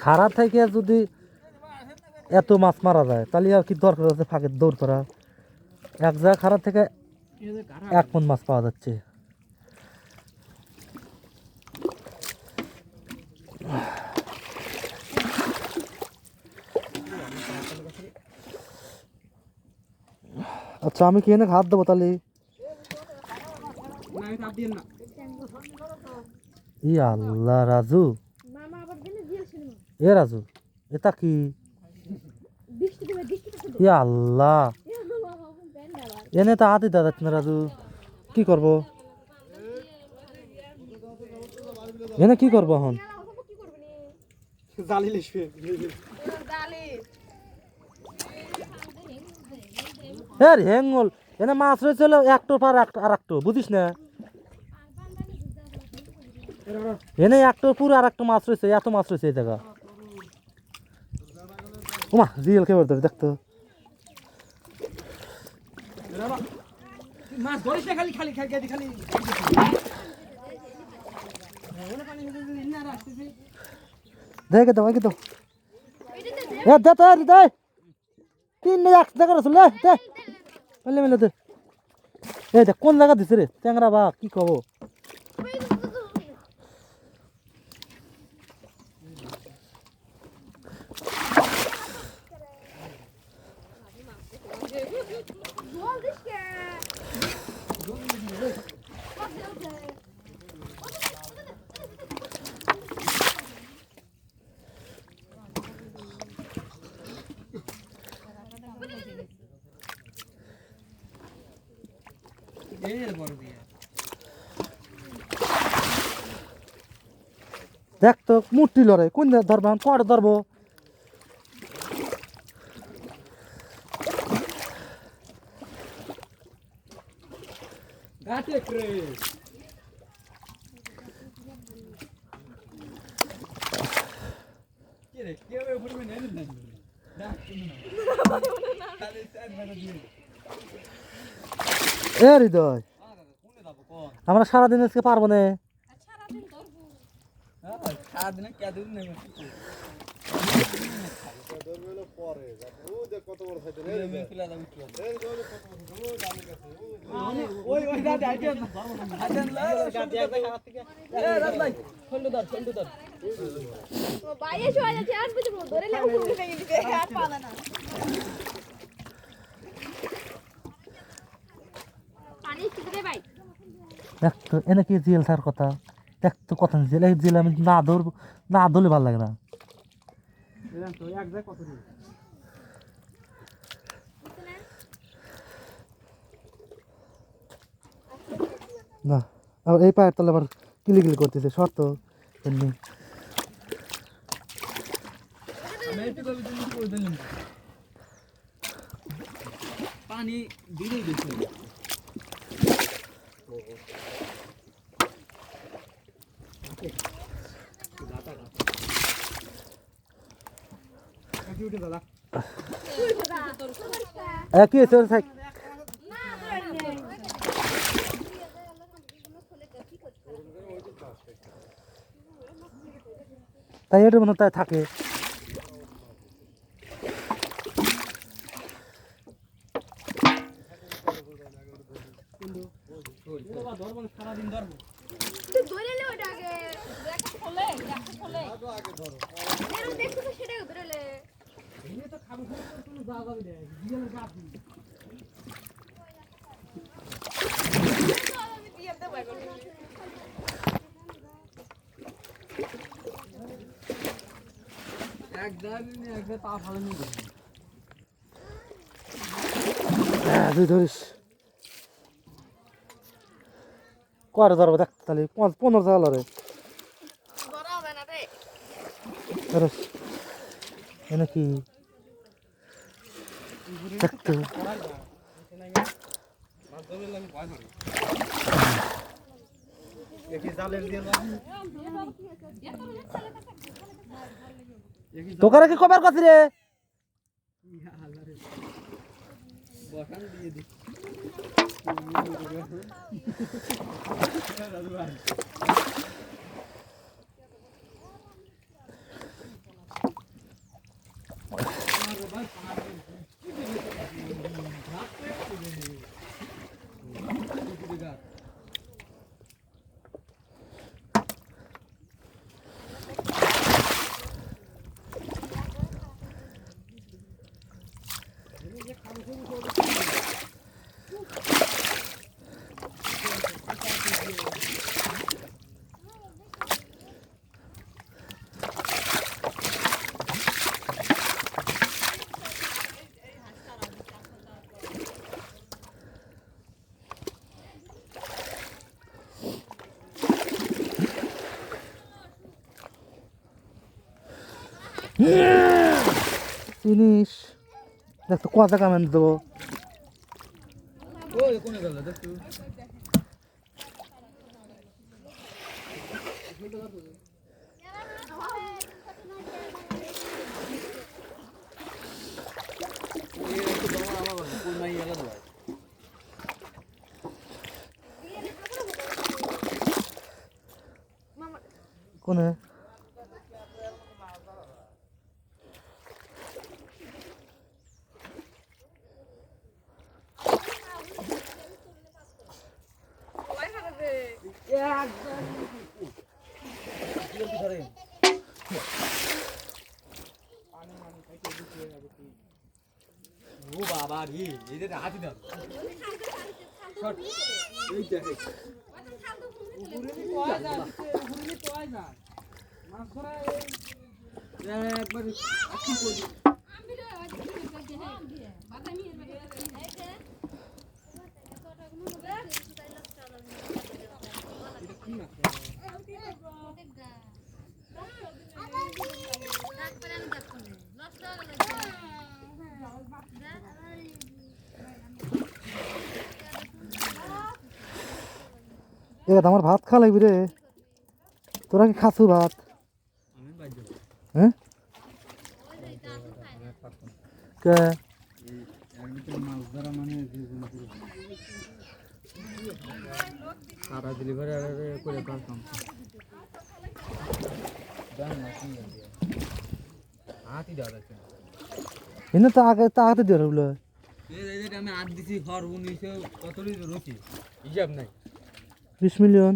খাড়া থেকে যদি এত মাছ মারা যায় তাহলে আর কি দরকার আছে ফাঁকে দৌড় করা। এক জায়গায় খাড়া থেকে 1 মণ মাছ পাওয়া যাচ্ছে। আচ্ছা আমি কি এনে হাত দেবো তাহলে? ই আল্লাহ রাজু, এ রাজু এটা কি? ই আল্লাহ, এনে তো হাতে দেওয়া যাচ্ছে না রাজু, কি করবো এনে? কি করবো এখন? হেঙ্গল এনে মাছ রয়েছে একটো পার আর একটো, বুঝিস না? এনে একটো পুরো আর একটা মাছ রয়েছে, এত মাছ রয়েছে এই জায়গা। ওমা রিয়েল খেয়ে ধরে দেখতো মাছ ধরিস না, খালি খালি খালি খালি দেখে দাও আগে দাও। এ দে তো দে, তিন এক জায়গা আছে লে দে মেলে মেলে দে। এই দেখ কোন জায়গা দিছে রে ট্যাংরা, বা কি কব? দেখ তো মূর্তি লড়ে কোন ধরবো, কড় ধরবো। এ হৃদয় আমরা সারাদিন আজকে পারবো না। দেখ তো এনে কি জেল থার কথা, দেখ তো কথা জেল, এই জেল আমি না ধরবো, না ধরলে ভালো লাগে না। না আর এই পায়ের তলে আবার কিলি কিলি করতেছে শর্ত এমনি। পানি দিলেই দিচ্ছে কি হয়েছে তাই এটার মনে তাই থাকে। সারাদিন ধরবো তুই ধরিস কয় ধরবো দেখ তাহলে 15 টাকা লড়ে এনে কি দেখতো। তোকারে কি কবার কথা রে? বসান দিয়ে দিই জিনিস দেখ তো কত কামেন দেবো ওই কোনে গেল দেখছো এই একটু বড় আমার কোন নাই গেল ভাই কোনে ও বাবা রে এই যে হাতি দাও শট এই দেখে উপরে নি তো আয় যায় উপরে নি তো আয় যায় মাছ ধরা একবার আচ্ছা করি আমি রে বাদামি এর মধ্যে এই যে এটা কি মাছ আমার ভাত খা লাগবি রে তোরা কি খাসু ভাত আমি বাইর দেব হ্যাঁ কে এর ভিতরে মাছ ধরা মানে যে কোনো পুরো সারা ডেলিভারি করে করতাম জান না কি হাতি দাও দেখো এনে তো আগে তাহাতে দিয়ে রইল এই যে আমি 8 দিছি ঘর 19 কত রুচি হিসাব নাই 20 মিলিয়ন